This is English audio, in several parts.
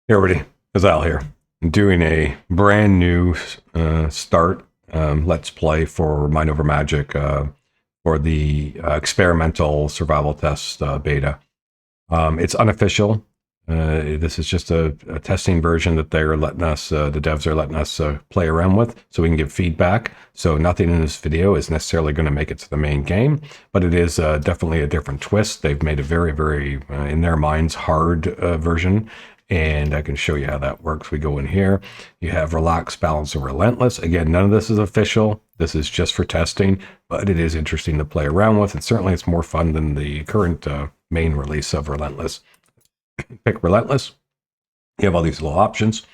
Hey everybody, Azal here. I'm doing a brand new start Let's Play for Mind Over Magic for the experimental survival test beta. It's unofficial. This is just a testing version that they're letting us, the devs are letting us play around with so we can give feedback. So nothing in this video is necessarily going to make it to the main game, but it is definitely a different twist. They've made a very, very, in their minds, hard version. And I can show you how that works. We go in here. You have Relax, Balance, and Relentless. Again, none of this is official. This is just for testing, but it is interesting to play around with. And certainly it's more fun than the current main release of Relentless. Pick Relentless. You have all these little options.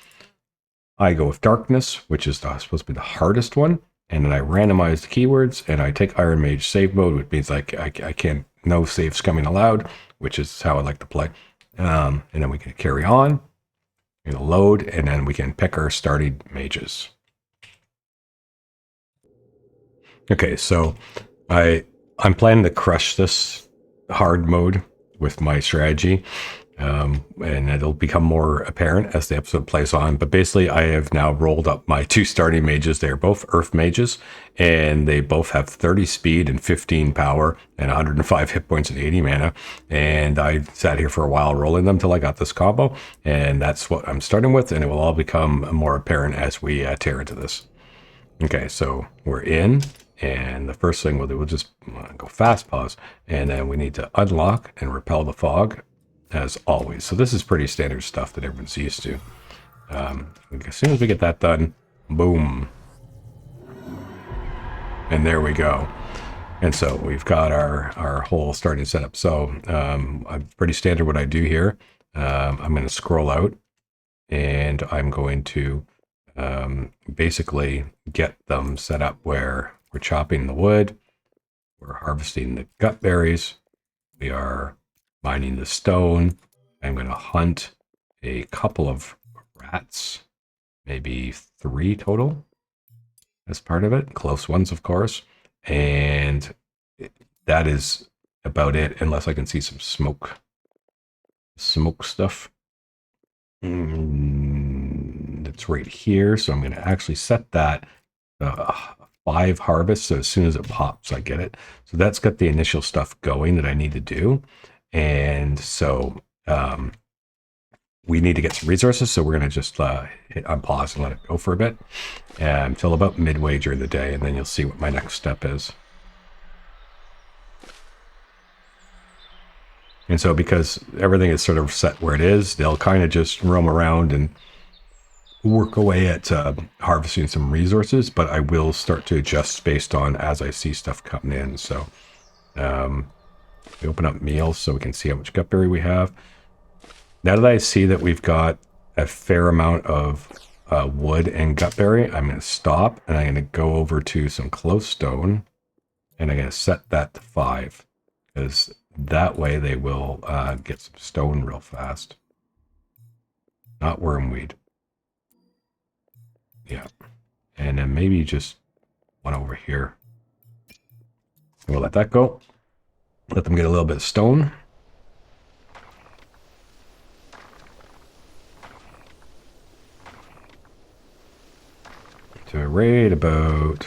I go with Darkness, which is supposed to be the hardest one. And then I randomize the keywords, and I take Iron Mage save mode, which means I can't, no saves coming allowed, which is how I like to play. And then we can carry on, it'll load, and then we can pick our starting mages. Okay, so I'm planning to crush this hard mode with my strategy, and it'll become more apparent as the episode plays on. But basically, I have now rolled up my two starting mages. They're both Earth Mages, and they both have 30 speed and 15 power and 105 hit points and 80 mana. And I sat here for a while rolling them till I got this combo, and that's what I'm starting with, and it will all become more apparent as we tear into this. Okay, so we're in, and the first thing we'll do, we'll just go fast pause, and then we need to unlock and repel the fog, as always. So this is pretty standard stuff that everyone's used to. As soon as we get that done, boom. And there we go. And so we've got our whole starting setup. So I'm pretty standard what I do here. I'm going to scroll out, and I'm going to basically get them set up where we're chopping the wood, we're harvesting the gut berries, we are mining the stone. I'm going to hunt a couple of rats, maybe 3 total as part of it, close ones of course, and that is about it, unless I can see some smoke stuff. It's right here, so I'm going to actually set that 5 harvests, so as soon as it pops I get it. So that's got the initial stuff going that I need to do. And so we need to get some resources, so we're going to just hit unpause and let it go for a bit until about midway during the day, and then you'll see what my next step is. And so because everything is sort of set where it is, they'll kind of just roam around and work away at harvesting some resources, but I will start to adjust based on as I see stuff coming in. So we open up meals so we can see how much gutberry we have. Now that I see that we've got a fair amount of wood and gutberry, I'm going to stop, and I'm going to go over to some close stone, and I'm going to set that to 5, because that way they will get some stone real fast. Not wormweed. Yeah. And then maybe just one over here. We'll let that go. Let them get a little bit of stone. To right about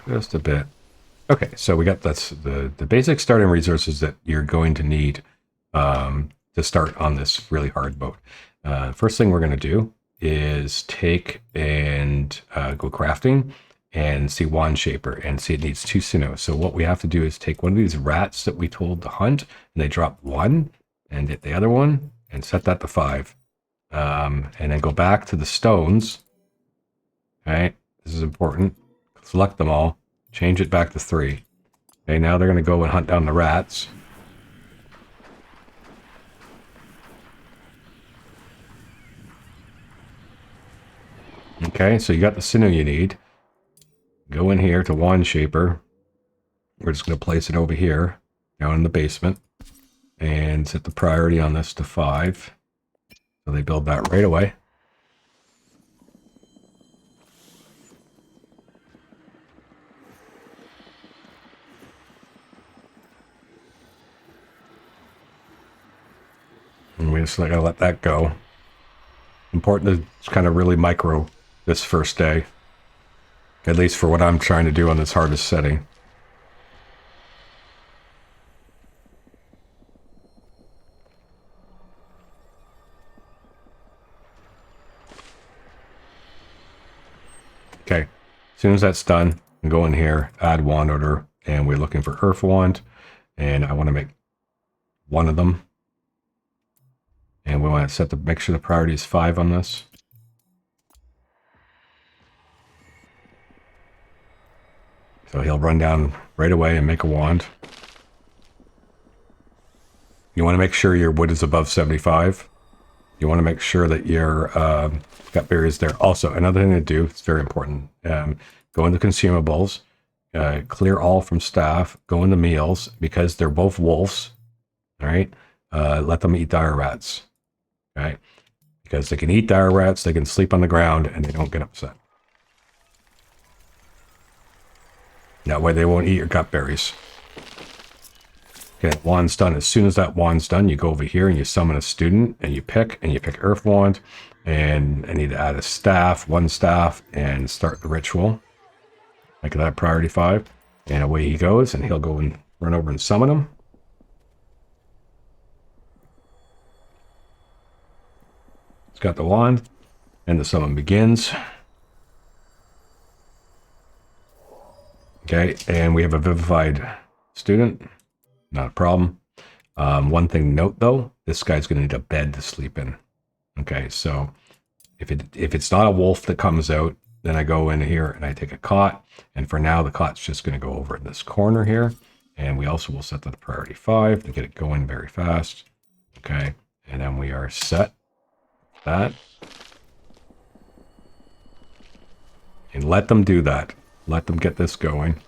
just a bit. Okay, so we got that's the basic starting resources that you're going to need to start on this really hard boat. First thing we're going to do is take and go crafting and see wand shaper and see it needs 2 sinews. So what we have to do is take one of these rats that we told to hunt, and they drop 1, and hit the other one and set that to 5. And then go back to the stones. Okay, this is important. Select them all, change it back to 3. Okay, now they're going to go and hunt down the rats. Okay, so you got the sinew you need. Go in here to wand shaper. We're just going to place it over here, down in the basement, and set the priority on this to 5. So they build that right away. And we just gotta let that go. Important to kind of really micro this first day. At least for what I'm trying to do on this hardest setting. Okay, as soon as that's done, I go in here, add wand order, and we're looking for Earth Wand, and I want to make one of them. And we want to set make sure the priority is 5 on this. So he'll run down right away and make a wand. You want to make sure your wood is above 75. You want to make sure that your gut barrier is there. Also, another thing to do, it's very important, go into consumables, clear all from staff, go into meals, because they're both wolves, all right? Let them eat dire rats, right? Because they can eat dire rats, they can sleep on the ground, and they don't get upset. That way they won't eat your gut berries. Okay, wand's done. As soon as that wand's done, you go over here and you summon a student, and you pick Earth Wand, and I need to add a staff, 1 staff, and start the ritual. Make that priority 5. And away he goes, and he'll go and run over and summon him. He's got the wand, and the summon begins. Okay, and we have a vivified student. Not a problem. One thing to note though, this guy's going to need a bed to sleep in. Okay, so if it's not a wolf that comes out, then I go in here and I take a cot. And for now, the cot's just going to go over in this corner here. And we also will set that to priority 5 to get it going very fast. Okay, and then we are set. That. And let them do that. Let them get this going.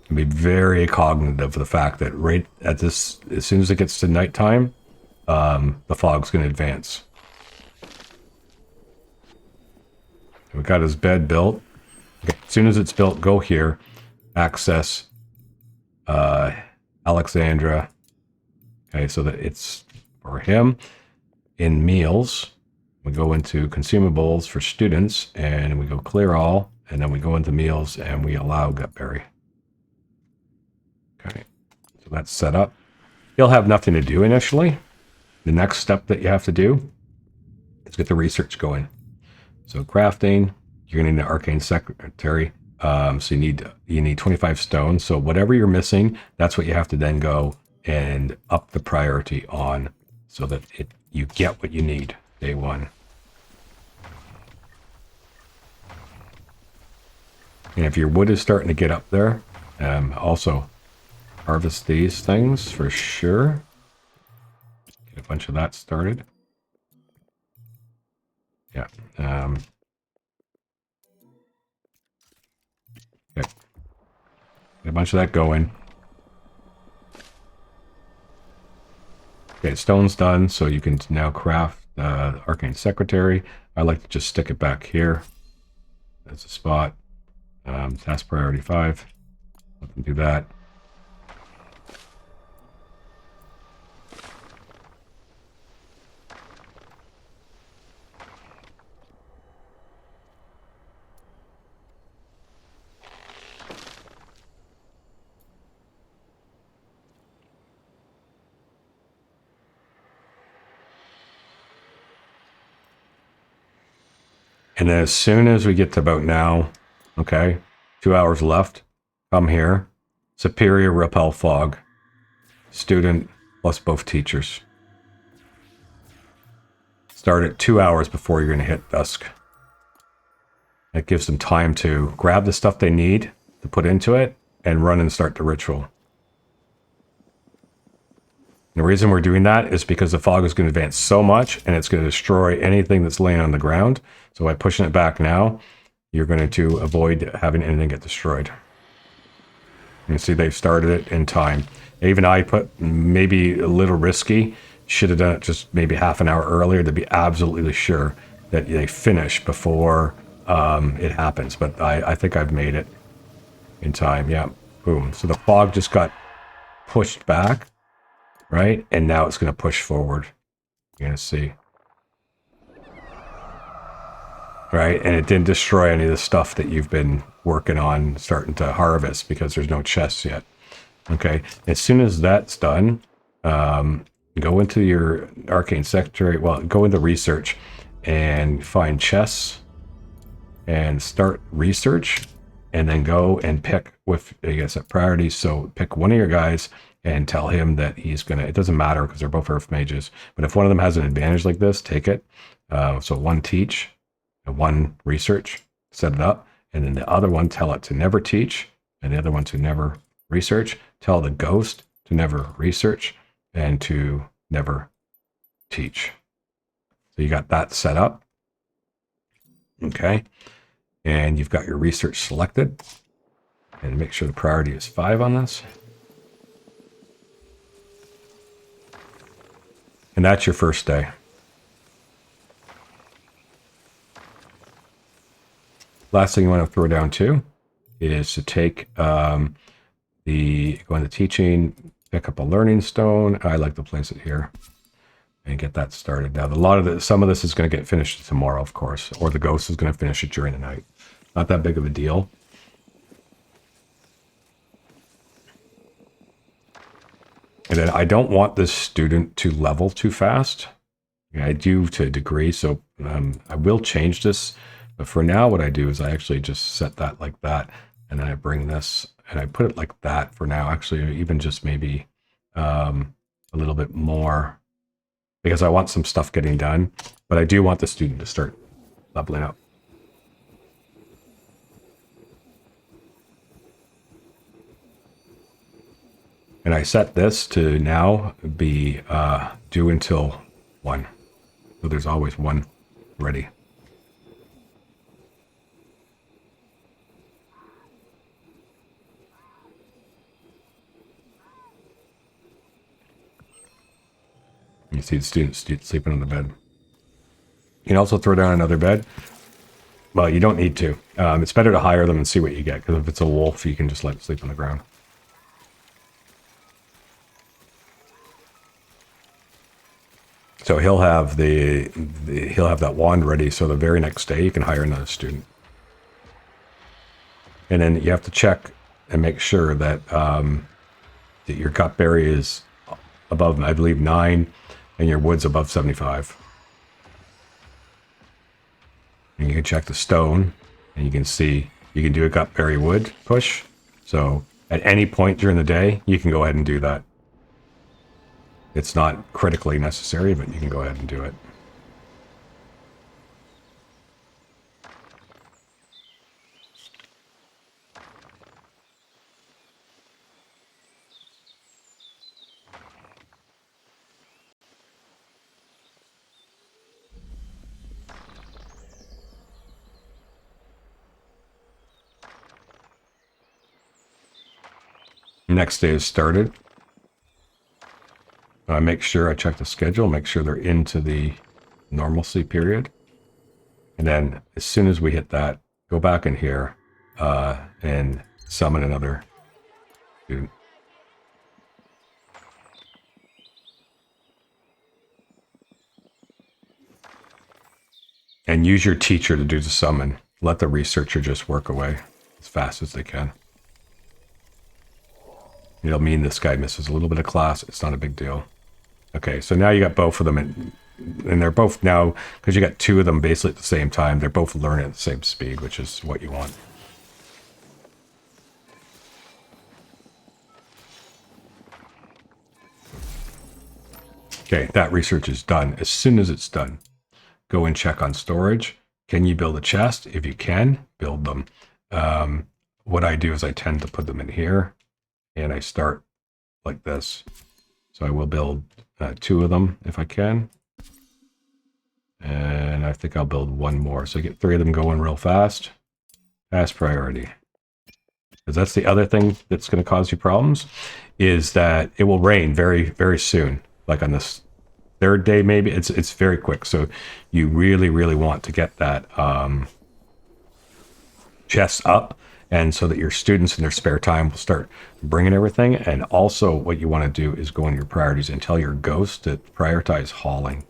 And be very cognitive of the fact that right at this, as soon as it gets to nighttime, the fog's going to advance. We got his bed built. Okay. As soon as it's built, go here, access Alexandra. Okay, so that it's for him. In meals, we go into consumables for students, and we go clear all, and then we go into meals and we allow Gutberry. Okay, so that's set up. He'll have nothing to do initially. The next step that you have to do is get the research going. So crafting, you're gonna need an arcane secretary. So you need 25 stone. So whatever you're missing, that's what you have to then go and up the priority on, so that you get what you need day 1. And if your wood is starting to get up there, also harvest these things for sure. Get a bunch of that started. Yeah. Okay. Get a bunch of that going. Okay, stone's done, so you can now craft Arcane Secretary. I like to just stick it back here. That's a spot. Task priority 5. Let them do that. And then as soon as we get to about now, okay, 2 hours left, come here, Superior Repel Fog, student plus both teachers. Start at 2 hours before you're going to hit dusk. That gives them time to grab the stuff they need to put into it and run and start the ritual. The reason we're doing that is because the fog is going to advance so much and it's going to destroy anything that's laying on the ground. So by pushing it back now, you're going to avoid having anything get destroyed. You can see they've started it in time. Even I put maybe a little risky. Should have done it just maybe half an hour earlier to be absolutely sure that they finish before it happens. But I think I've made it in time. Yeah, boom. So the fog just got pushed back. right? And now it's going to push forward. You're going to see. Right? And it didn't destroy any of the stuff that you've been working on starting to harvest because there's no chests yet. Okay. As soon as that's done, go into your arcane secretary. Well, go into research and find chests and start research, and then go and pick with, I guess, at priority. So pick one of your guys and tell him that he's going to, it doesn't matter because they're both Earth Mages, but if one of them has an advantage like this, take it. So one teach and one research, set it up. And then the other one, tell it to never teach. And the other one to never research. Tell the ghost to never research and to never teach. So you got that set up. Okay. And you've got your research selected. And make sure the priority is 5 on this. And that's your first day. Last thing you want to throw down too is to take go into teaching, pick up a learning stone. I like to place it here and get that started. Now, some of this is going to get finished tomorrow, of course, or the ghost is going to finish it during the night. Not that big of a deal. And then I don't want this student to level too fast. I do to a degree, so I will change this. But for now, what I do is I actually just set that like that, and then I bring this and I put it like that for now. Actually, even just maybe a little bit more, because I want some stuff getting done, but I do want the student to start leveling up. And I set this to now be due until 1. So there's always 1 ready. You see the students sleeping on the bed. You can also throw down another bed. Well, you don't need to. It's better to hire them and see what you get, because if it's a wolf, you can just let it sleep on the ground. So he'll have he'll have that wand ready, so the very next day you can hire another student. And then you have to check and make sure that that your gut berry is above, I believe, 9, and your wood's above 75. And you can check the stone, and you can see you can do a gut berry wood push. So at any point during the day, you can go ahead and do that. It's not critically necessary, but you can go ahead and do it. Next day is started. I make sure I check the schedule, make sure they're into the normalcy period. And then as soon as we hit that, go back in here and summon another student. And use your teacher to do the summon. Let the researcher just work away as fast as they can. It'll mean this guy misses a little bit of class. It's not a big deal. Okay, so now you got both of them, and they're both now, because you got 2 of them basically at the same time, they're both learning at the same speed, which is what you want. Okay, that research is done. As soon as it's done, go and check on storage. Can you build a chest? If you can, build them. What I do is I tend to put them in here, and I start like this. So I will build 2 of them if I can. And I think I'll build 1 more. So I get 3 of them going real fast. Fast priority. Because that's the other thing that's going to cause you problems, is that it will rain very, very soon. Like on this 3rd day, maybe. It's very quick. So you really, really want to get that chest up And so that your students in their spare time will start bringing everything. And also what you want to do is go in your priorities and tell your ghost to prioritize hauling.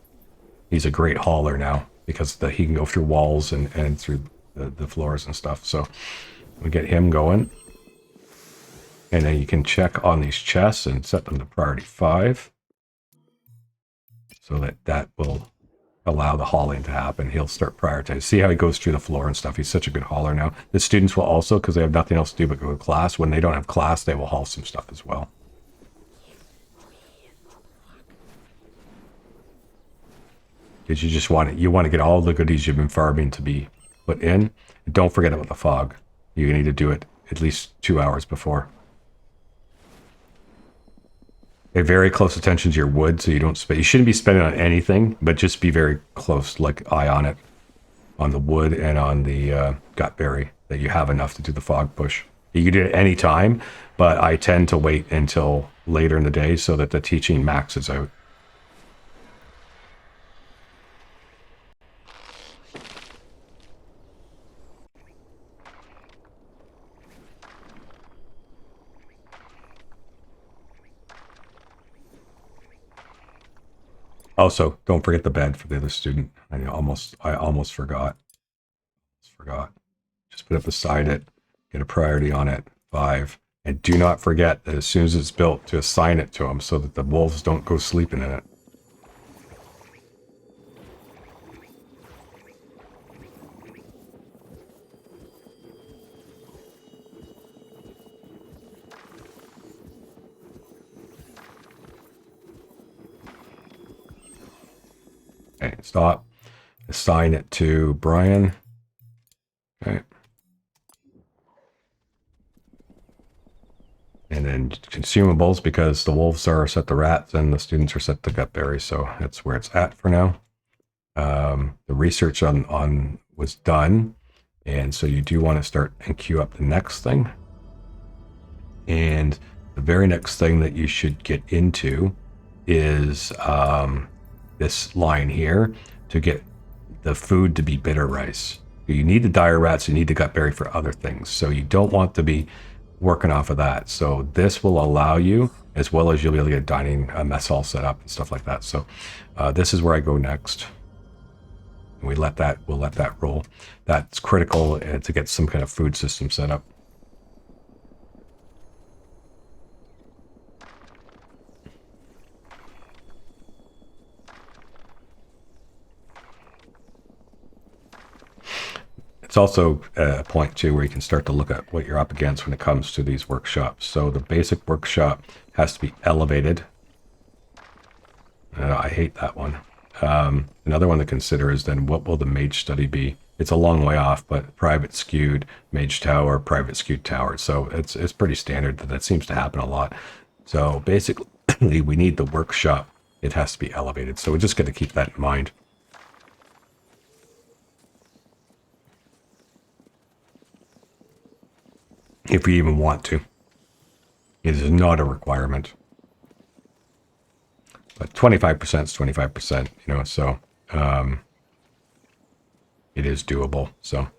He's a great hauler now because he can go through walls and through the floors and stuff. So we get him going. And then you can check on these chests and set them to priority 5. So that will allow the hauling to happen. He'll start prioritizing. See how he goes through the floor and stuff. He's such a good hauler now. The students will also, because they have nothing else to do but go to class, when they don't have class, they will haul some stuff as well. Because you just want it, you want to get all the goodies you've been farming to be put in. And don't forget about the fog. You need to do it at least 2 hours before. Pay very close attention to your wood so you don't spend. You shouldn't be spending on anything, but just be very close, like eye on it, on the wood and on the gutberry, that you have enough to do the fog push. You can do it any time, but I tend to wait until later in the day so that the teaching maxes out. Also, don't forget the bed for the other student. I almost forgot. Just put it beside it. Get a priority on it. 5. And do not forget that as soon as it's built, to assign it to them so that the wolves don't go sleeping in it. Okay, stop. Assign it to Brian. Okay. And then consumables, because the wolves are set to rats and the students are set to gutberry, so that's where it's at for now. The research on was done, and so you do want to start and queue up the next thing. And the very next thing that you should get into is this line here to get the food to be bitter rice. You need the dire rats, you need the gutberry for other things, so you don't want to be working off of that. So this will allow you, as well as you'll be able to get dining mess hall set up and stuff like that. So this is where I go next. And we'll let that roll. That's critical to get some kind of food system set up. It's also a point too where you can start to look at what you're up against when it comes to these workshops. So the basic workshop has to be elevated. I hate that one. Another one to consider is then what will the mage study be? It's a long way off, but private skewed mage tower, private skewed tower. So it's pretty standard that seems to happen a lot. So basically we need the workshop. It has to be elevated. So we just got to keep that in mind. If we even want to. It is not a requirement. But 25% is 25%, you know, so it is doable. So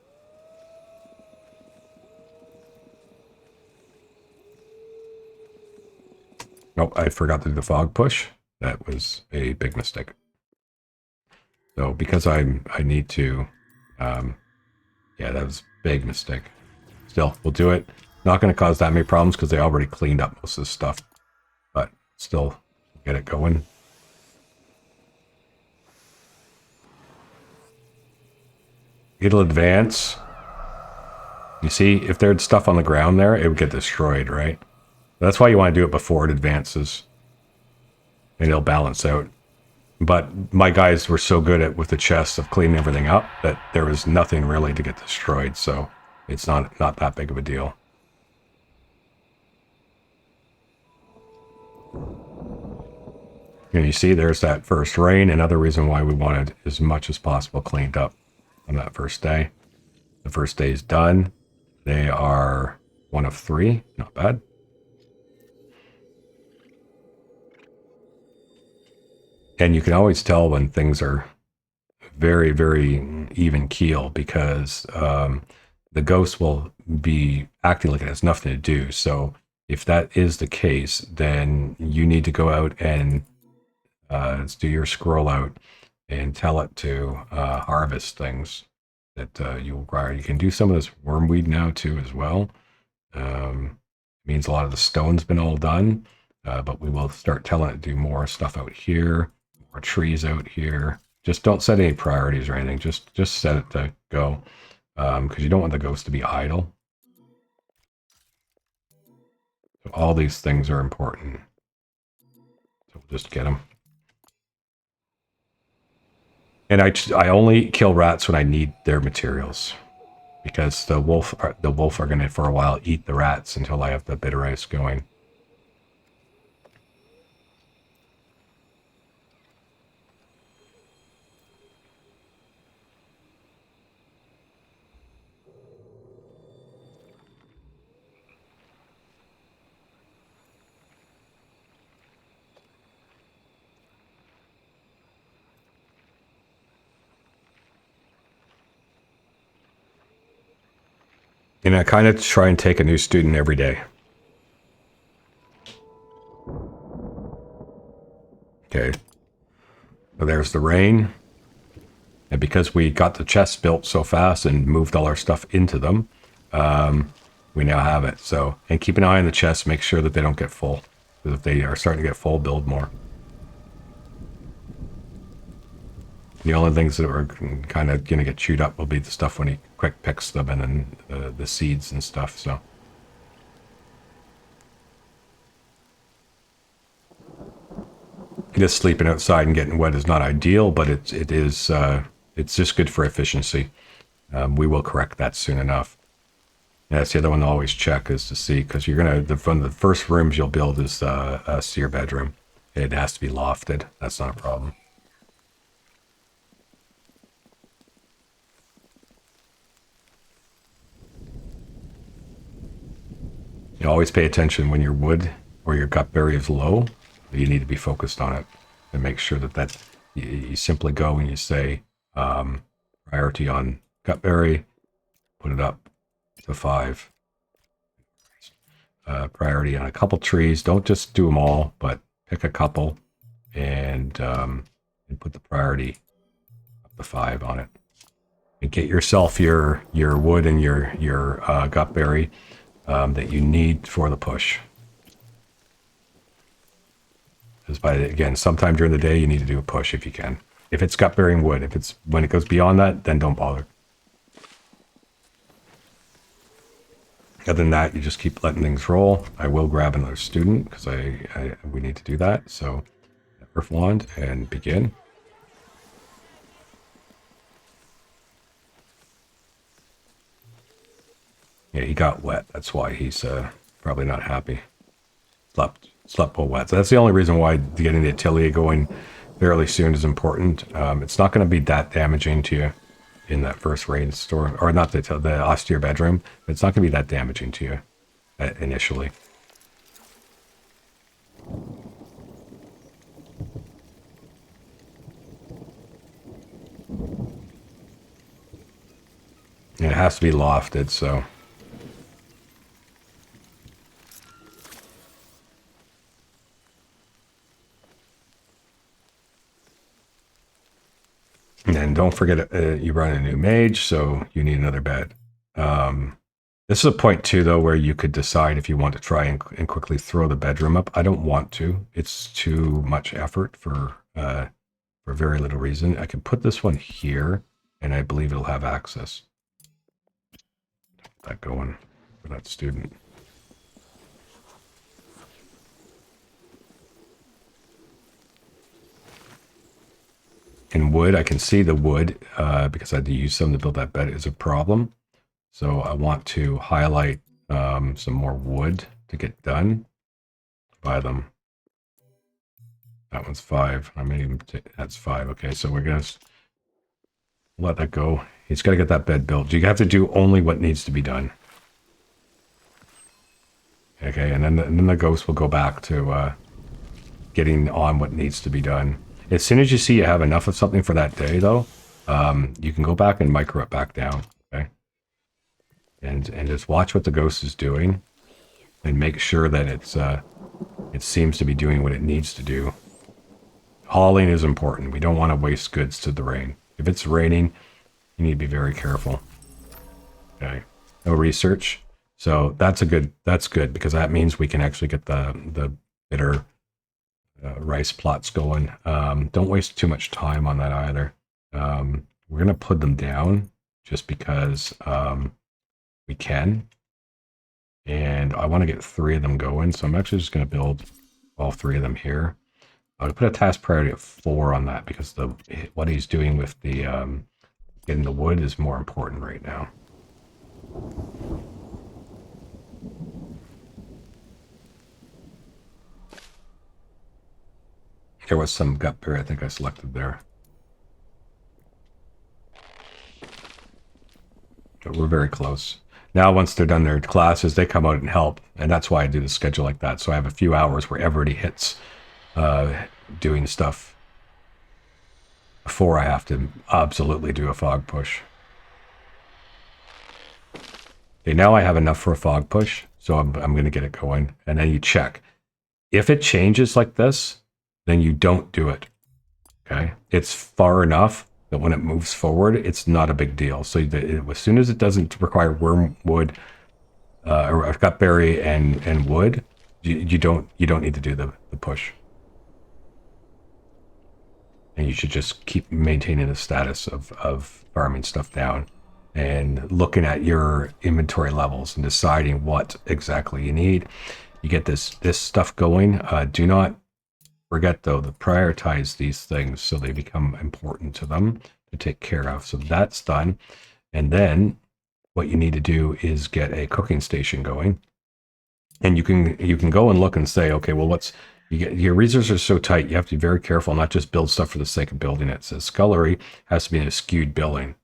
nope, I forgot to do the fog push. That was a big mistake. So because I need to yeah, that was a big mistake. Still, we'll do it. Not going to cause that many problems because they already cleaned up most of this stuff. But still, get it going. It'll advance. You see, if there's stuff on the ground there, it would get destroyed, right? That's why you want to do it before it advances. And it'll balance out. But my guys were so good with the chests of cleaning everything up that there was nothing really to get destroyed. So it's not that big of a deal. And you see there's that first rain. Another reason why we wanted as much as possible cleaned up on that first day. The first day is done. They are 1 of 3. Not bad. And you can always tell when things are very, very even keel because the ghost will be acting like it has nothing to do. So if that is the case, then you need to go out and do your scroll out and tell it to harvest things that you require. You can do some of this wormweed now too as well. Means a lot of the stone's been all done, but we will start telling it to do more stuff out here, more trees out here. Just don't set any priorities or anything. Just set it to go, because you don't want the ghost to be idle. So all these things are important. So we'll just get them. And I only kill rats when I need their materials, because the wolf are going to, for a while, eat the rats until I have the bitter ice going. And I kind of try and take a new student every day. Okay. So there's the rain. And because we got the chests built so fast and moved all our stuff into them, we now have it. So, and keep an eye on the chests, make sure that they don't get full. Because if they are starting to get full, build more. The only things that are kind of going to get chewed up will be the stuff when he quick picks them, and then the seeds and stuff. So just sleeping outside and getting wet is not ideal, but it's just good for efficiency. We will correct that soon enough. And that's the other one to always check, is to see, because you're gonna one of the first rooms you'll build is a seer bedroom. It has to be lofted. That's not a problem. You always pay attention when your wood or your gutberry is low. You need to be focused on it and make sure that you simply go and you say priority on gutberry, put it up to 5. Priority on a couple trees. Don't just do them all, but pick a couple and put the priority up to 5 on it. And get yourself your wood and your gutberry that you need for the push. Because again, sometime during the day you need to do a push if you can. If it's gut bearing wood, when it goes beyond that, then don't bother. Other than that, you just keep letting things roll. I will grab another student because we need to do that. So, Earth Wand and begin. Yeah, he got wet. That's why he's probably not happy. Slept well wet. So that's the only reason why getting the Atelier going fairly soon is important. It's not going to be that damaging to you in that first rainstorm, or not the austere bedroom. But it's not going to be that damaging to you initially. And it has to be lofted, so. And then don't forget, you run a new mage, so you need another bed. This is a point too, though, where you could decide if you want to try and quickly throw the bedroom up. I don't want to. It's too much effort for very little reason. I can put this one here, and I believe it'll have access. Get that going for that student. In wood, I can see the wood because I had to use some to build that bed is a problem. So I want to highlight some more wood to get done. Buy them. That one's 5. I may even that's 5. Okay, so we're gonna let that go. He's got to get that bed built. You have to do only what needs to be done. Okay, and then the ghost will go back to getting on what needs to be done. As soon as you see you have enough of something for that day, though, you can go back and micro it back down. Okay. and just watch what the ghost is doing, and make sure that it seems to be doing what it needs to do. Hauling is important. We don't want to waste goods to the rain. If it's raining, you need to be very careful. Okay. No research. So that's good because that means we can actually get the bitter rice plots going. Don't waste too much time on that either. We're going to put them down just because we can. And I want to get 3 of them going. So I'm actually just going to build all 3 of them here. I'll put a task priority at 4 on that because what he's doing with the getting the wood is more important right now. There was some gutberry I think I selected there. But we're very close. Now, once they're done their classes, they come out and help. And that's why I do the schedule like that. So I have a few hours where everybody hits doing stuff before I have to absolutely do a fog push. Okay, now I have enough for a fog push. So I'm going to get it going. And then you check. If it changes like this, then you don't do it. Okay? It's far enough that when it moves forward, it's not a big deal. So as soon as it doesn't require wormwood or gutberry and wood, you don't need to do the push. And you should just keep maintaining the status of farming stuff down and looking at your inventory levels and deciding what exactly you need. You get this stuff going. Do not forget, though, to prioritize these things so they become important to them to take care of. So that's done. And then what you need to do is get a cooking station going. And you can go and look and say, okay, well, your resources are so tight, you have to be very careful, not just build stuff for the sake of building it. So scullery has to be in a skewed building.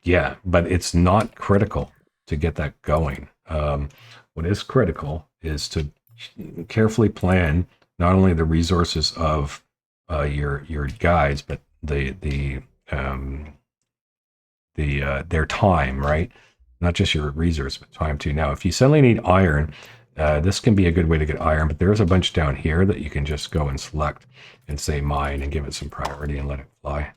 Yeah, but it's not critical to get that going. What is critical is to carefully plan not only the resources of your guides, but their time, right? Not just your resource, but time too. Now, if you suddenly need iron, this can be a good way to get iron, but there's a bunch down here that you can just go and select and say mine and give it some priority and let it fly.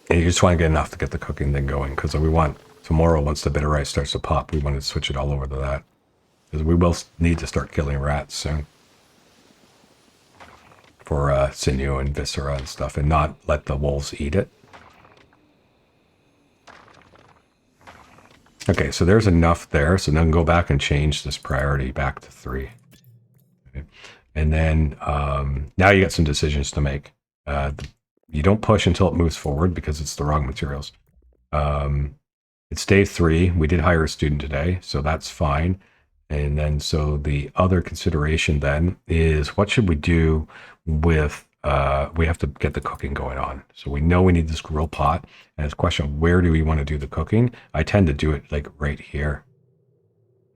And you just want to get enough to get the cooking thing going, because we want tomorrow, once the bitter rice starts to pop, we want to switch it all over to that. Because we will need to start killing rats soon. For sinew and viscera and stuff, and not let the wolves eat it. Okay, so there's enough there. So then go back and change this priority back to 3. Okay. And then now you got some decisions to make. You don't push until it moves forward because it's the wrong materials. It's day 3. We did hire a student today, so that's fine. And then so the other consideration then is what should we do with, we have to get the cooking going on. So we know we need this grill pot. And it's a question of where do we want to do the cooking? I tend to do it like right here.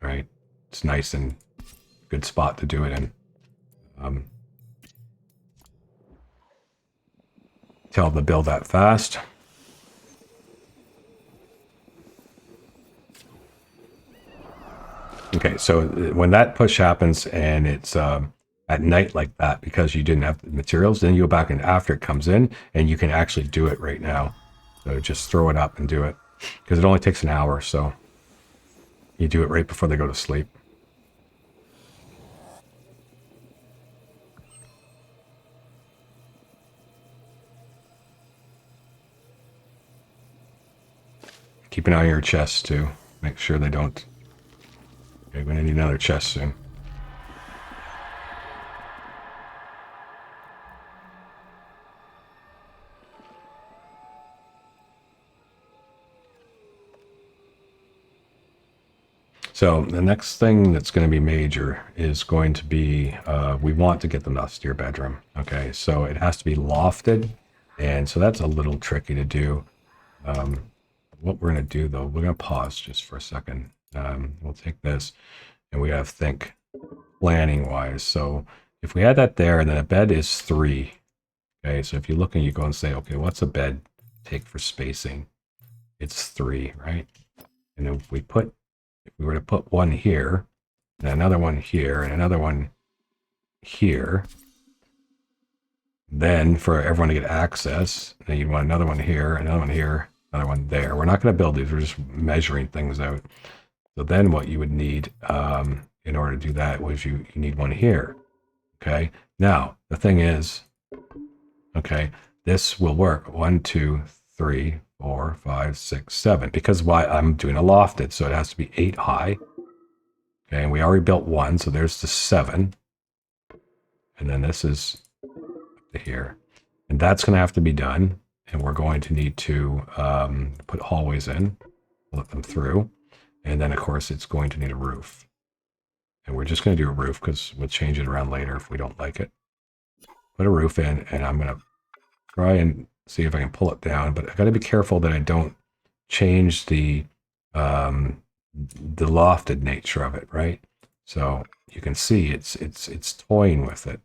Right? It's nice and good spot to do it in. Tell them to build that fast. Okay, so when that push happens and it's at night like that because you didn't have the materials, then you go back and after it comes in and you can actually do it right now. So just throw it up and do it because it only takes an hour. So you do it right before they go to sleep. Keep an eye on your chests too. Make sure they don't. Okay, we're gonna need another chest soon. So the next thing that's going to be major is going to be, we want to get the austere bedroom. Okay, so it has to be lofted. And so that's a little tricky to do. What we're going to do, though, we're going to pause just for a second. We'll take this, and we have to think planning-wise. So if we had that there, and then a bed is 3. Okay, so if you look and you go and say, okay, what's a bed take for spacing? It's 3, right? And if we were to put one here, and another one here, and another one here, then for everyone to get access, then you'd want another one here, another one here, another one there. We're not going to build these, we're just measuring things out. So then what you would need in order to do that was you need one here. Okay, now the thing is, okay, this will work. 1, 2, 3, 4, 5, 6, 7. Because why I'm doing a lofted, so it has to be 8 high. Okay, and we already built 1, so there's the 7. And then this is here. And that's going to have to be done. And we're going to need to put hallways in, let them through. And then, of course, it's going to need a roof. And we're just going to do a roof because we'll change it around later if we don't like it. Put a roof in, and I'm going to try and see if I can pull it down. But I got to be careful that I don't change the lofted nature of it, right? So you can see it's toying with it.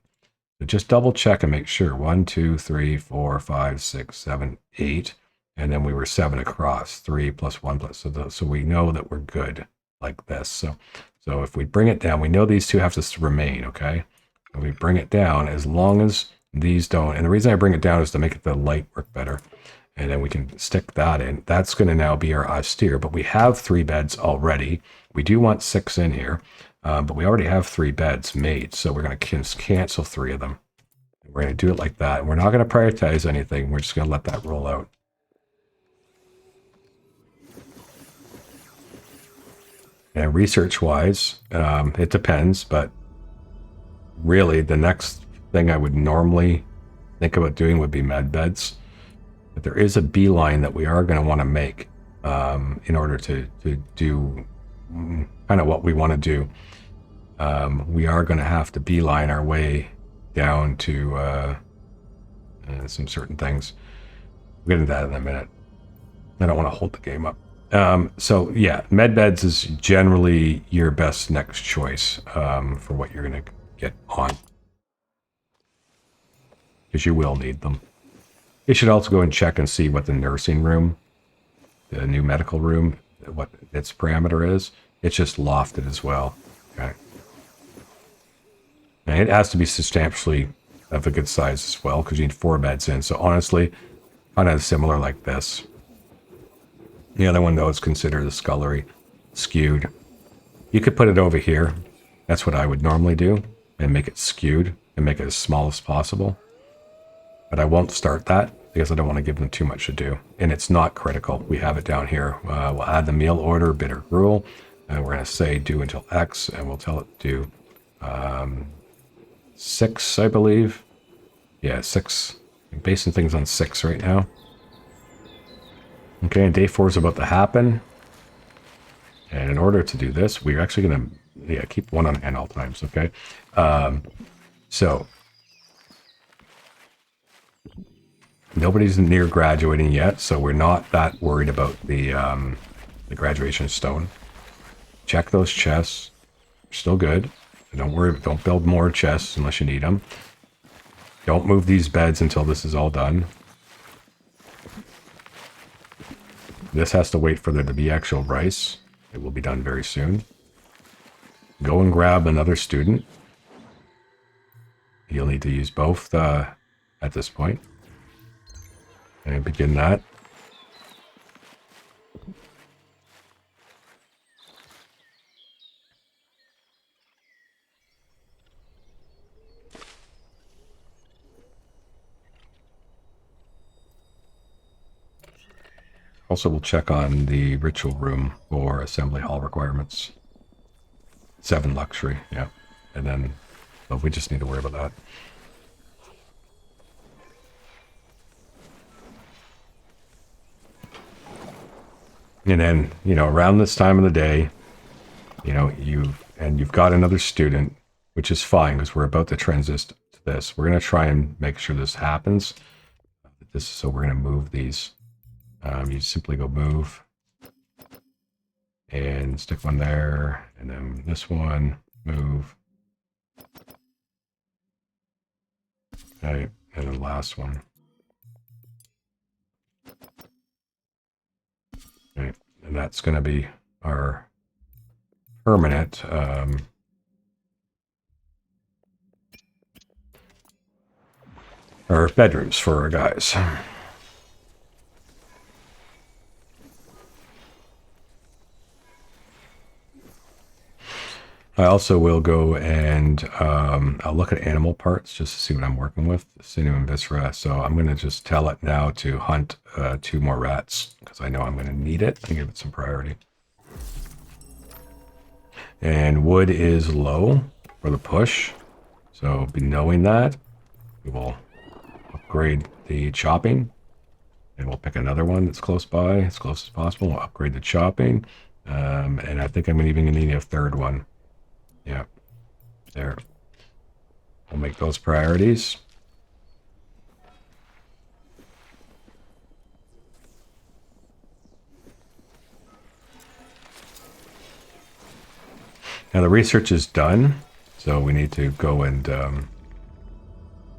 So just double check and make sure. 1, 2, 3, 4, 5, 6, 7, 8. And then we were 7 across, 3 plus 1 plus. So we know that we're good like this. So if we bring it down, we know these two have to remain, okay? And we bring it down as long as these don't. And the reason I bring it down is to make the light work better. And then we can stick that in. That's going to now be our austere. But we have 3 beds already. We do want 6 in here. But we already have 3 beds made. So we're going to cancel 3 of them. We're going to do it like that. We're not going to prioritize anything. We're just going to let that roll out. And research-wise, it depends, but really the next thing I would normally think about doing would be med beds. But there is a beeline that we are going to want to make in order to do kind of what we want to do. We are going to have to beeline our way down to some certain things. We'll get into that in a minute. I don't want to hold the game up. So yeah, med beds is generally your best next choice for what you're going to get on, because you will need them. You should also go and check and see what the nursing room, the new medical room, what its parameter is. It's just lofted as well. Okay, and it has to be substantially of a good size as well, because you need 4 beds in. So honestly, kind of similar like this. The other one, though, is considered the scullery, skewed. You could put it over here. That's what I would normally do, and make it skewed and make it as small as possible. But I won't start that because I don't want to give them too much to do. And it's not critical. We have it down here. We'll add the meal order, bitter gruel. And we're going to say do until X, and we'll tell it do 6, I believe. Yeah, 6. I'm basing things on 6 right now. Okay, and day 4 is about to happen. And in order to do this, we're actually going to keep 1 on hand all times, okay? So, nobody's near graduating yet, so we're not that worried about the graduation stone. Check those chests. They're still good. Don't worry, don't build more chests unless you need them. Don't move these beds until this is all done. This has to wait for there to be actual rice. It will be done very soon. Go and grab another student. You'll need to use both at this point. And begin that. Also, we'll check on the ritual room for assembly hall requirements. 7 luxury, yeah. And then, well, we just need to worry about that. And then, around this time of the day, you've got another student, which is fine because we're about to transition to this. We're going to try and make sure this happens. So we're going to move these. You simply go move, and stick one there, and then this one, move. Okay, and then last one. Okay, and that's going to be our permanent our bedrooms for our guys. I also will go and I'll look at animal parts just to see what I'm working with, sinew and viscera. So I'm going to just tell it now to hunt 2 more rats because I know I'm going to need it and give it some priority. And wood is low for the push. So be knowing that, we will upgrade the chopping. And we'll pick another one that's close by, as close as possible. We'll upgrade the chopping. And I think I'm even going to need a 3rd one. Yeah, there. We'll make those priorities. Now the research is done, so we need to go and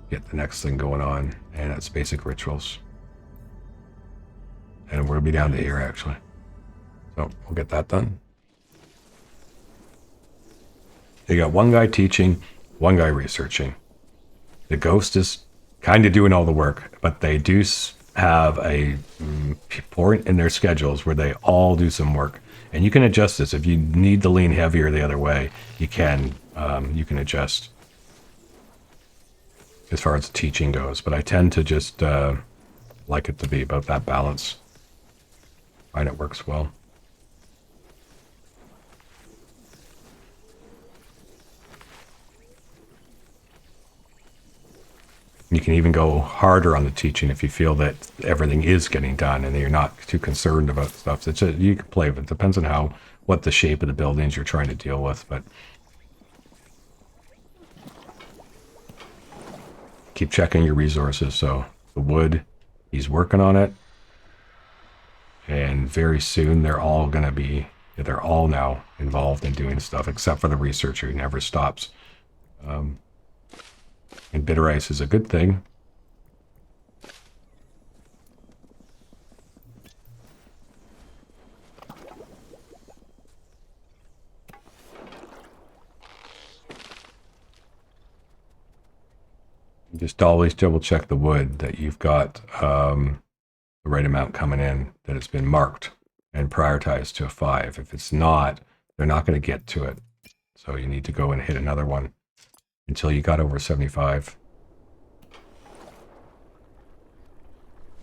get the next thing going on, and that's basic rituals. And we'll be down to here, actually. So we'll get that done. You got one guy teaching, one guy researching. The ghost is kind of doing all the work, but they do have a point in their schedules where they all do some work. And you can adjust this. If you need to lean heavier the other way, you can adjust as far as the teaching goes. But I tend to just like it to be about that balance. I find it works well. You can even go harder on the teaching if you feel that everything is getting done and you're not too concerned about stuff. You can play with it. Depends on what the shape of the buildings you're trying to deal with, but keep checking your resources. So the wood, he's working on it, and very soon they're all now involved in doing stuff, except for the researcher who never stops. And bitter ice is a good thing. Just always double check the wood that you've got the right amount coming in, that it's been marked and prioritized to a 5. If it's not, they're not going to get to it. So you need to go and hit another one until you got over 75.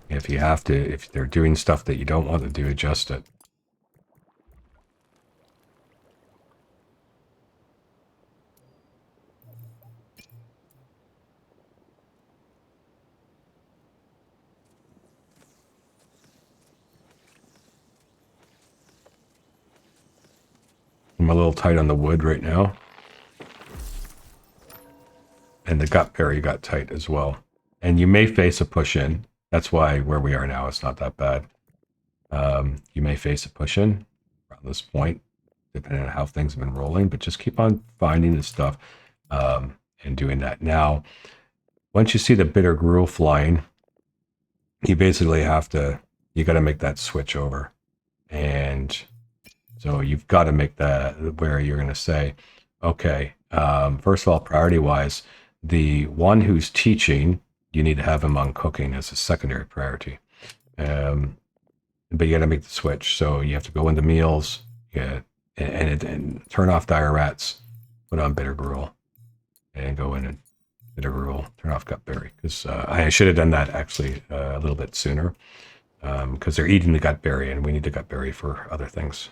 If they're doing stuff that you don't want to do, adjust it. I'm a little tight on the wood right now. And the gutberry got tight as well. And you may face a push in. That's why where we are now, it's not that bad. You may face a push in around this point, depending on how things have been rolling, but just keep on finding the stuff and doing that. Now, once you see the bitter gruel flying, you basically you got to make that switch over. And so you've got to make that where you're going to say, okay, first of all, priority wise, the one who's teaching, you need to have him on cooking as a secondary priority. But you got to make the switch. So you have to go into meals, and turn off dire rats, put on bitter gruel, and go in and bitter gruel, turn off gutberry. Because I should have done that actually a little bit sooner, because they're eating the gutberry, and we need the gutberry for other things.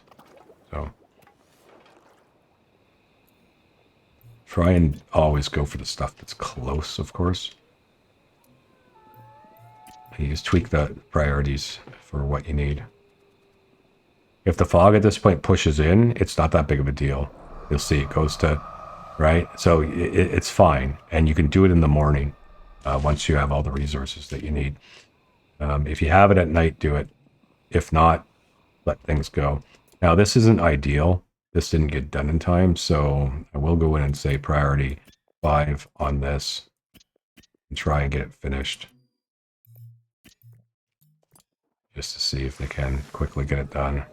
So try and always go for the stuff that's close, of course. You just tweak the priorities for what you need. If the fog at this point pushes in, it's not that big of a deal. You'll see it goes to, right? So it's fine. And you can do it in the morning once you have all the resources that you need. If you have it at night, do it. If not, let things go. Now, this isn't ideal. This didn't get done in time, so I will go in and say priority 5 on this and try and get it finished. Just to see if they can quickly get it done.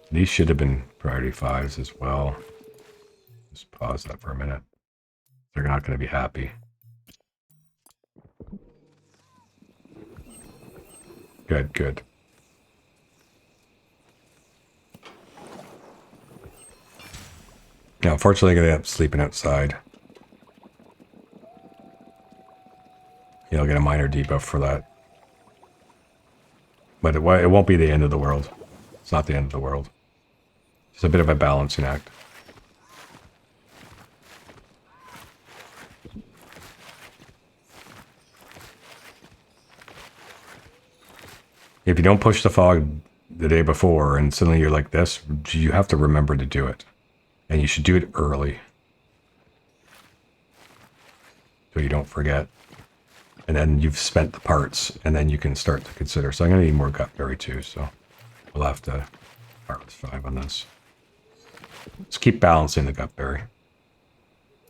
These should have been priority 5s as well. Just pause that for a minute. They're not going to be happy. Good, good. Now, unfortunately, I'm going to end up sleeping outside. You'll get a minor debuff for that. But it won't be the end of the world. It's not the end of the world. It's a bit of a balancing act. If you don't push the fog the day before and suddenly you're like this, you have to remember to do it. And you should do it early. So you don't forget. And then you've spent the parts, and then you can start to consider. So I'm going to need more gutberry too, so we'll have to start with 5 on this. Let's keep balancing the gutberry.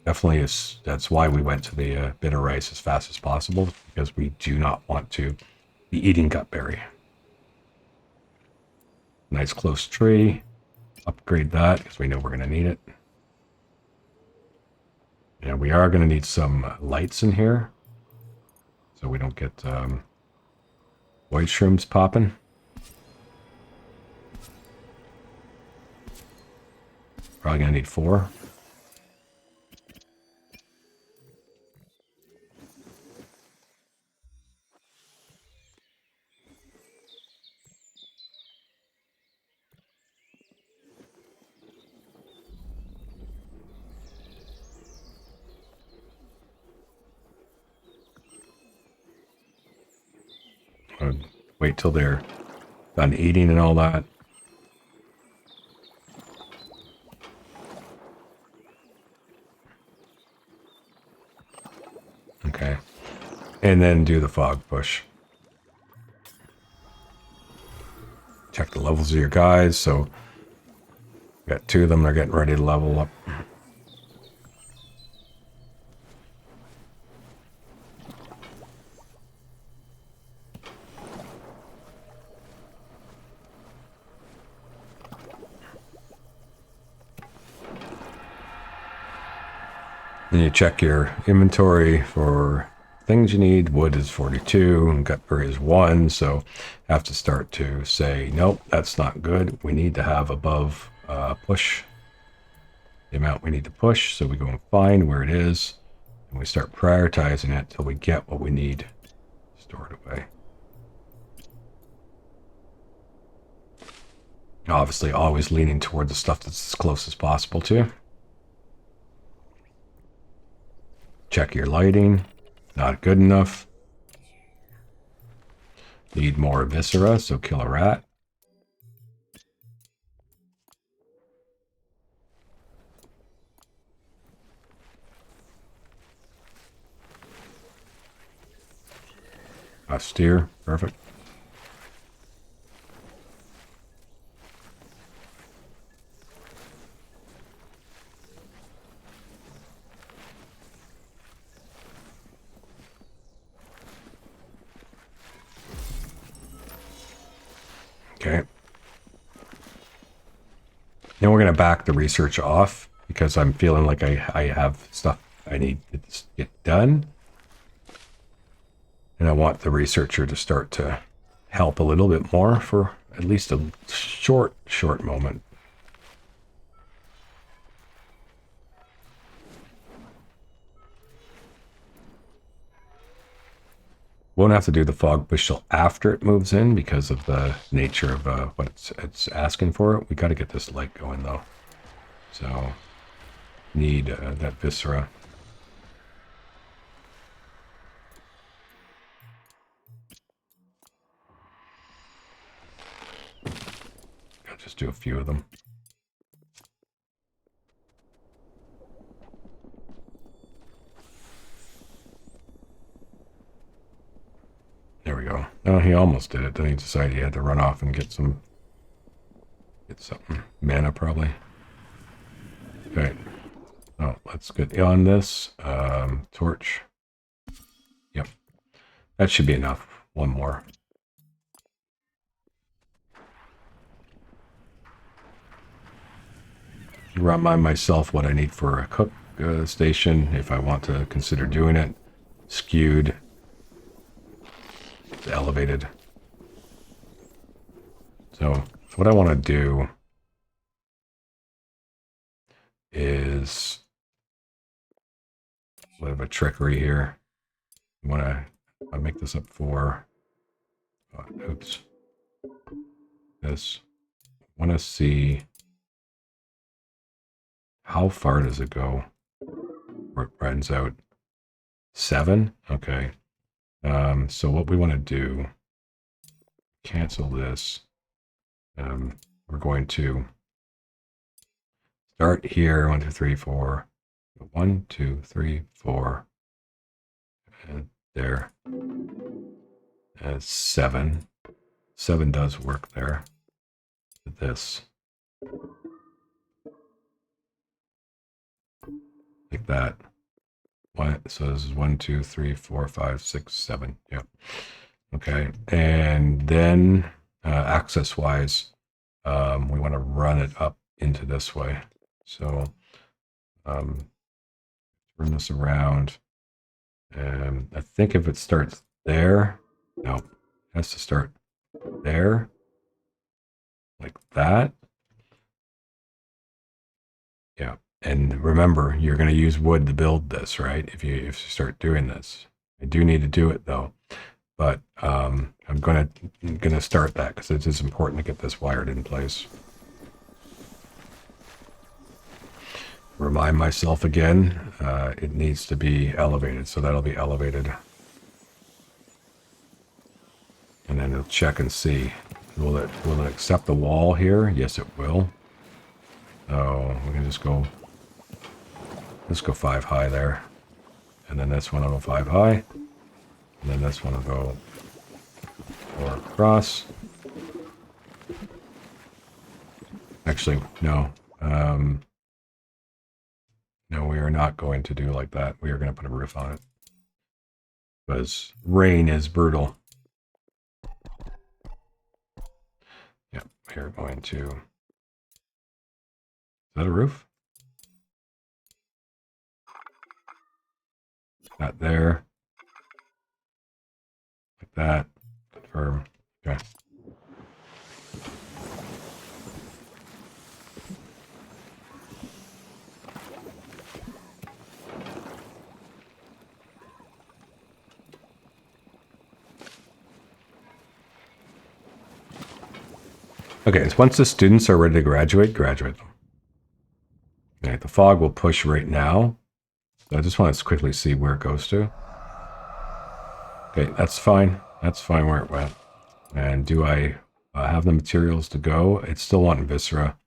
Definitely is. That's why we went to the bitter rice as fast as possible, because we do not want to be eating gutberry. Nice close tree. Upgrade that because we know we're going to need it. And we are going to need some lights in here, so we don't get white shrooms popping. Probably going to need 4. Wait till they're done eating and all that. Okay. And then do the fog push. Check the levels of your guys. So, got 2 of them. They're getting ready to level up. And you check your inventory for things you need. Wood is 42 and gutberry is 1. So have to start to say, nope, that's not good. We need to have above push the amount we need to push. So we go and find where it is and we start prioritizing it till we get what we need stored away. Obviously, always leaning toward the stuff that's as close as possible to. Check your lighting. Not good enough. Need more viscera, so kill a rat. Austere, perfect. Okay. Now we're going to back the research off because I'm feeling like I have stuff I need to get done. And I want the researcher to start to help a little bit more for at least a short moment. Won't have to do the fog push till after it moves in because of the nature of what it's asking for. We got to get this light going though. So need that viscera. I'll just do a few of them. There we go. Oh, he almost did it. Then he decided he had to run off and get some Get something. Mana, probably. Okay. Oh, let's get on this. Torch. Yep. That should be enough. One more. Remind myself what I need for a cook station if I want to consider doing it. Skewed. Elevated. So what I want to do is a bit of a trickery here. I want to make this up for, oops, this. I want to see how far does it go where it runs out. 7? Okay. So what we want to do, cancel this. We're going to start here. 1, 2, 3, 4. 1, 2, 3, 4. And there. 7. 7 does work there. This. Like that. So this is 1, 2, 3, 4, 5, 6, 7. Yep. Okay. And then access wise, we want to run it up into this way. So turn this around. And I think if it starts there, no, it has to start there. Like that. Yeah. And remember, you're going to use wood to build this, right? If you start doing this. I do need to do it though. But I'm gonna start that because it is important to get this wired in place. Remind myself again, it needs to be elevated, so that'll be elevated. And then it'll check and see. Will it accept the wall here? Yes, it will. So we can just go. Let's go 5 high there, and then this one will go 5 high. And then this one will go 4 across. Actually, no. No, we are not going to do like that. We are going to put a roof on it. Because rain is brutal. Yep, we are going to... Is that a roof? That there. Like that. Confirm. Okay. Okay, so once the students are ready to graduate them. Okay, the fog will push right now. So I just want to quickly see where it goes to. Okay, that's fine. That's fine where it went. And do I have the materials to go? It's still wanting viscera.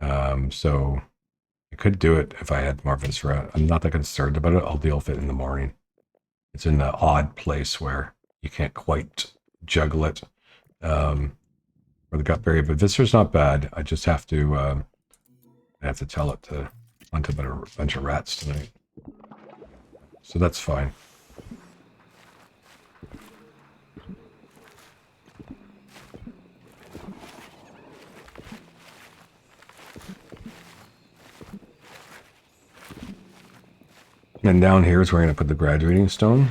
So I could do it if I had more viscera. I'm not that concerned about it. I'll deal with it in the morning. It's in the odd place where you can't quite juggle it. Or the gut berry, but viscera's not bad. I just have to tell it to hunt a bunch of rats tonight. So that's fine. And down here is where we're going to put the graduating stone.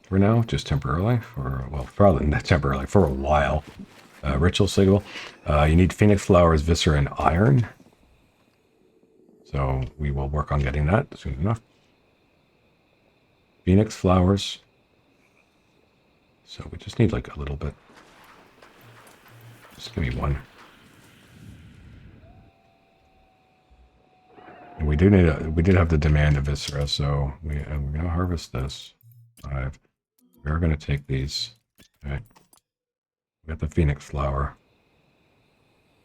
For now, just temporarily. Well, probably not temporarily, for a while. Ritual signal. You need phoenix flowers, viscera, and iron. So we will work on getting that soon enough. Phoenix flowers. So we just need like a little bit. Just give me one. And we did have the demand of viscera, so we're gonna harvest this. 5. We're gonna take these. Okay. We got the phoenix flower.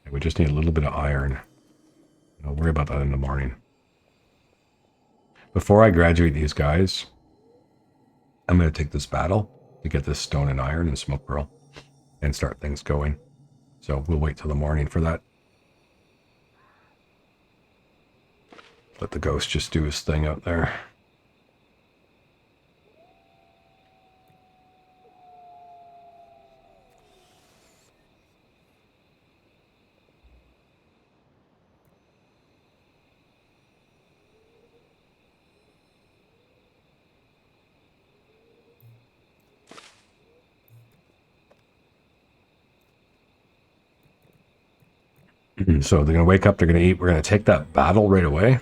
And we just need a little bit of iron. I'll worry about that in the morning. Before I graduate these guys, I'm going to take this battle to get this stone and iron and smoke pearl and start things going. So we'll wait till the morning for that. Let the ghost just do his thing out there. So they're going to wake up, they're going to eat. We're going to take that battle right away.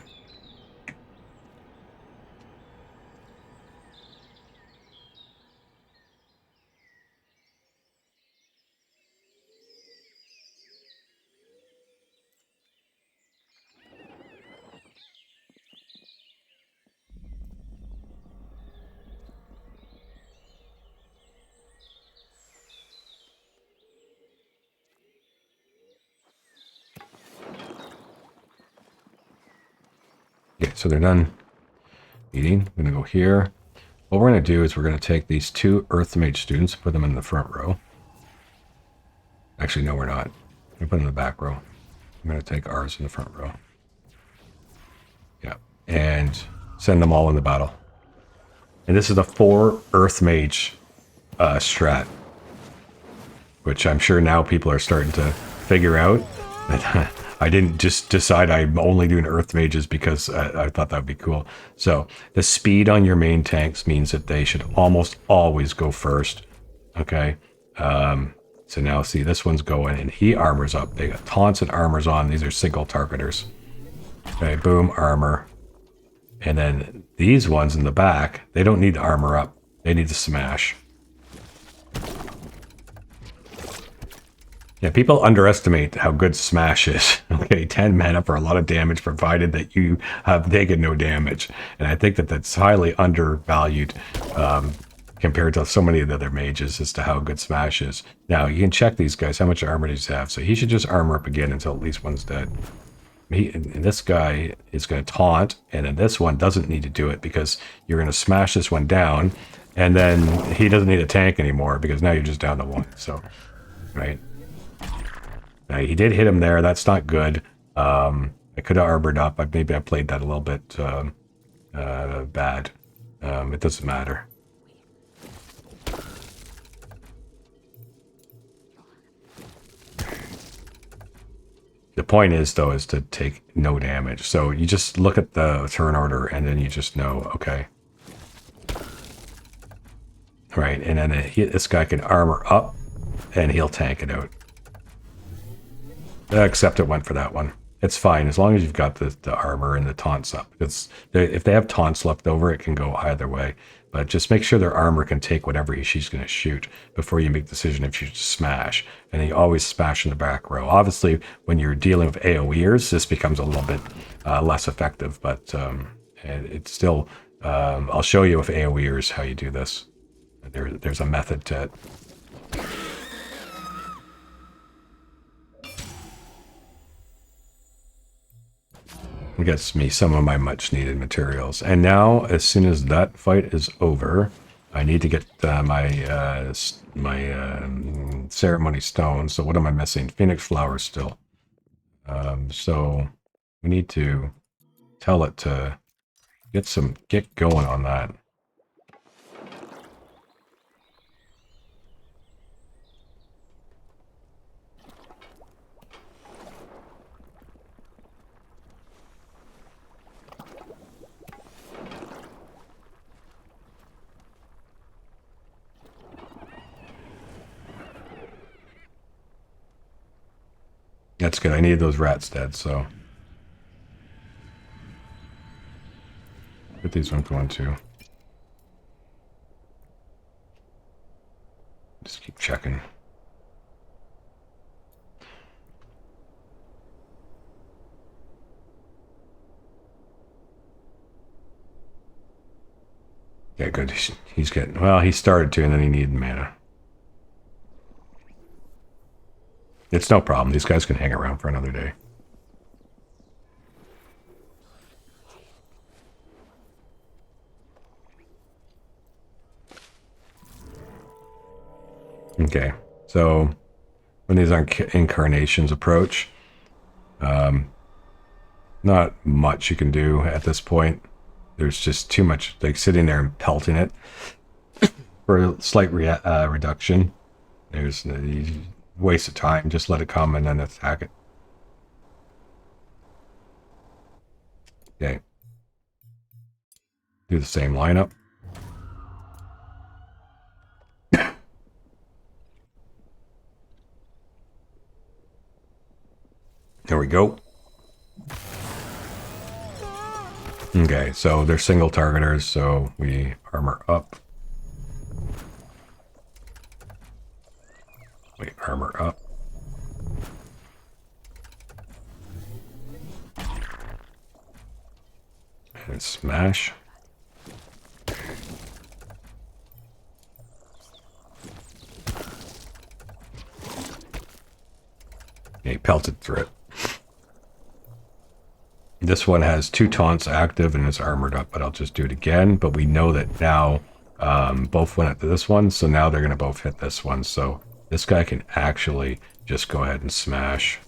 Okay, so they're done eating. I'm going to go here. What we're going to do is we're going to take these 2 Earth Mage students and put them in the front row. Actually, no, we're not. I'm going to put them in the back row. I'm going to take ours in the front row. Yeah. And send them all in the battle. And this is the 4 Earth Mage strat, which I'm sure now people are starting to figure out. That I didn't just decide I'm only doing Earth Mages because I thought that would be cool. So the speed on your main tanks means that they should almost always go first. Okay. So now see, this one's going and he armors up. They got taunts and armors on. These are single targeters. Okay, boom, armor. And then these ones in the back, they don't need to armor up. They need to smash. Yeah, people underestimate how good smash is. Okay, 10 mana for a lot of damage, provided that you have taken no damage. And I think that that's highly undervalued compared to so many of the other mages as to how good smash is. Now, you can check these guys. How much armor does he have? So he should just armor up again until at least one's dead. And this guy is going to taunt, and then this one doesn't need to do it because you're going to smash this one down, and then he doesn't need a tank anymore because now you're just down to 1. So, right. Now, he did hit him there. That's not good. I could have armored up. Maybe I played that a little bit bad. It doesn't matter. The point is, though, is to take no damage. So you just look at the turn order, and then you just know, okay. Right, and then this guy can armor up, and he'll tank it out. Except it went for that one. It's fine, as long as you've got the armor and the taunts up. If they have taunts left over, it can go either way. But just make sure their armor can take whatever she's going to shoot before you make the decision if you smash. And then you always smash in the back row. Obviously, when you're dealing with AoEers, this becomes a little bit less effective. But it's still... I'll show you with AoEers how you do this. There's a method to it. It gets me some of my much needed materials. And now, as soon as that fight is over, I need to get my ceremony stone. So what am I missing? Phoenix flowers still. So we need to tell it to get going on that. That's good. I needed those rats dead, so. Get these ones going too. Just keep checking. Yeah, good. He's getting, well, he started to, and then he needed mana. It's no problem. These guys can hang around for another day. Okay, so when these incarnations approach. Not much you can do at this point. There's just too much, like sitting there and pelting it for a slight reduction. There's a waste of time. Just let it come and then attack it. Okay. Do the same lineup. There we go. Okay, so they're single targeters, so we armor up. We armor up. And smash. Okay, pelted through it. This one has 2 taunts active and is armored up, but I'll just do it again. But we know that now both went at this one, so now they're going to both hit this one. So this guy can actually just go ahead and smash.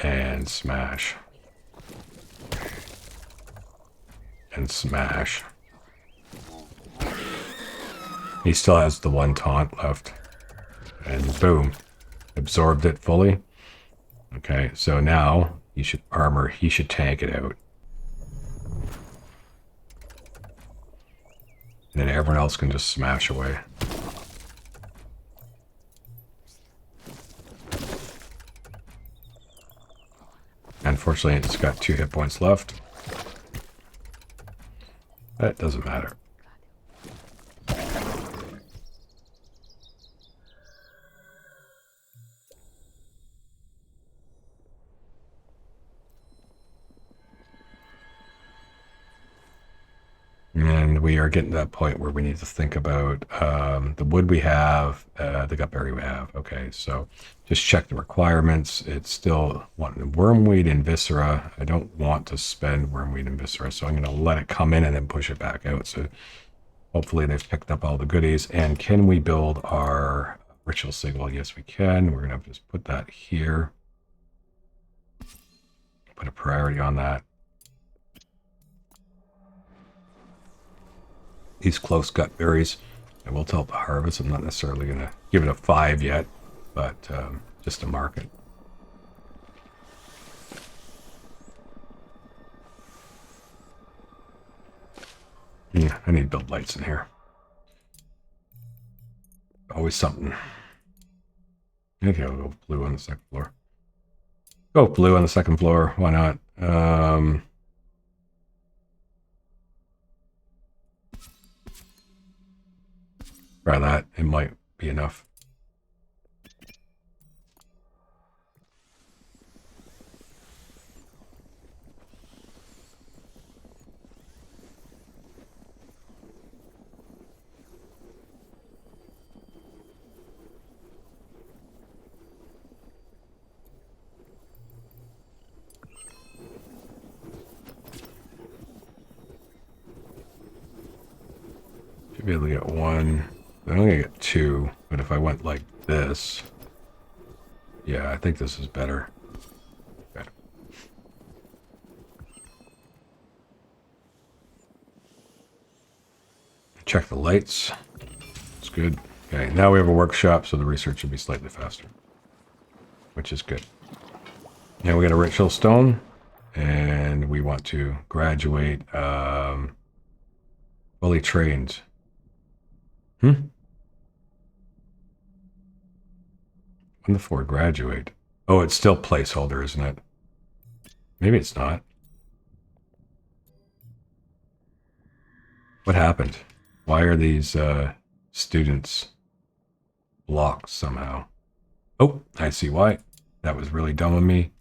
And smash. And smash. He still has the 1 taunt left. And boom. Absorbed it fully. Okay, so now he should armor, he should tank it out. And then everyone else can just smash away. Unfortunately, it's got 2 hit points left. That doesn't matter. And we are getting to that point where we need to think about the wood we have, the gutberry we have. Okay, so just check the requirements. It's still wanting wormweed and viscera. I don't want to spend wormweed and viscera, so I'm going to let it come in and then push it back out. So hopefully they've picked up all the goodies. And can we build our ritual signal? Yes, we can. We're going to just put that here. Put a priority on that. These close gutberries, I will tell it to harvest. I'm not necessarily going to give it a 5 yet, but just to mark it. Yeah, I need build lights in here. Always something. Okay, I'll go blue on the second floor. Go blue on the second floor. Why not? Try that. It might be enough. Should be able to get 1. I'm only gonna get 2, but if I went like this, yeah, I think this is better. Okay. Check the lights. It's good. Okay, now we have a workshop, so the research should be slightly faster, which is good. Now we got a ritual stone, and we want to graduate fully trained. When the 4 graduate? Oh, it's still placeholder, isn't it? Maybe it's not. What happened? Why are these students blocked somehow? Oh, I see why. That was really dumb of me.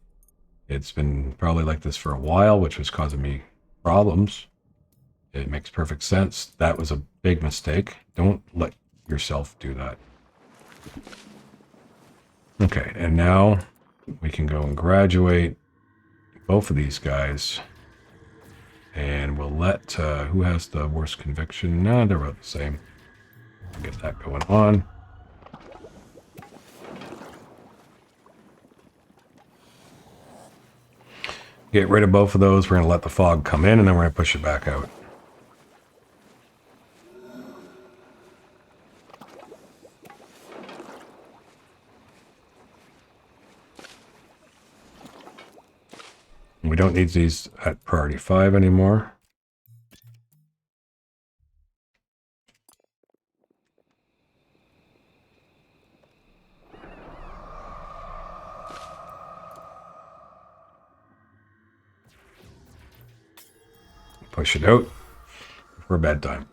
It's been probably like this for a while, which was causing me problems. It makes perfect sense. That was a big mistake. Don't let yourself do that. Okay, and now we can go and graduate both of these guys. And we'll let, who has the worst conviction? No, they're about the same. Get that going on. Get rid of both of those. We're going to let the fog come in, and then we're going to push it back out. We don't need these at priority 5 anymore. Push it out for bedtime.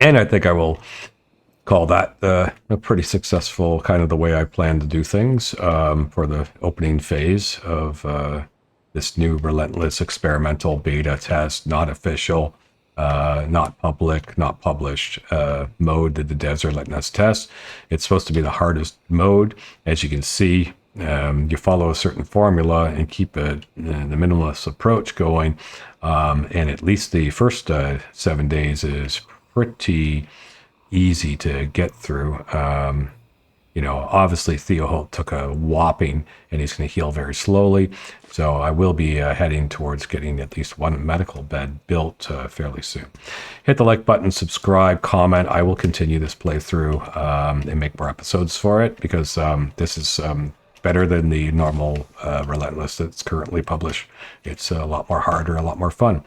And I think I will call that a pretty successful kind of the way I plan to do things for the opening phase of this new Relentless experimental beta test, not official, not public, not published mode that the devs are letting us test. It's supposed to be the hardest mode. As you can see, you follow a certain formula and keep the minimalist approach going. And at least the first 7 days is pretty easy to get through. You know, obviously Theo Holt took a whopping and he's going to heal very slowly. So I will be heading towards getting at least one medical bed built fairly soon. Hit the like button, subscribe, comment. I will continue this playthrough and make more episodes for it because this is better than the normal Relentless that's currently published. It's a lot more harder, a lot more fun.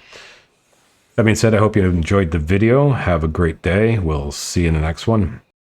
That being said, I hope you enjoyed the video. Have a great day. We'll see you in the next one.